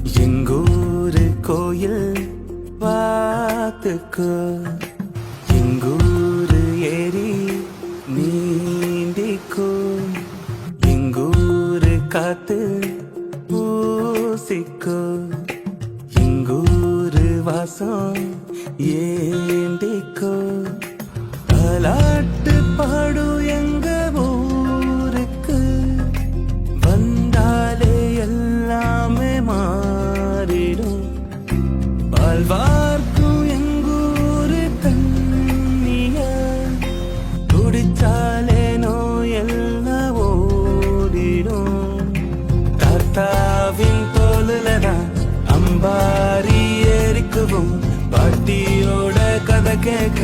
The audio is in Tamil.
எங்கூரு கோயில் பார்த்துக்கோ, எங்கூரு ஏரி நீந்திக்கோ, எங்கூரு காத்து பூசிக்கோ, எங்கூரு வாசம் ஏந்திக்கோ. தாலாட்டு பாடும் எங்க ஊருக்கு வந்தாலே எல்லாமே மாறிடும். வாழ்வார்க்கும் எங்கூரு தண்ணிய குடிச்சாலே நோய் எல்லாம் ஓடிடும். தாத்தாவின் தோலுலதான் அம்பாரி ஏறிக்குவோம், பாட்டியோட கதை கேட்க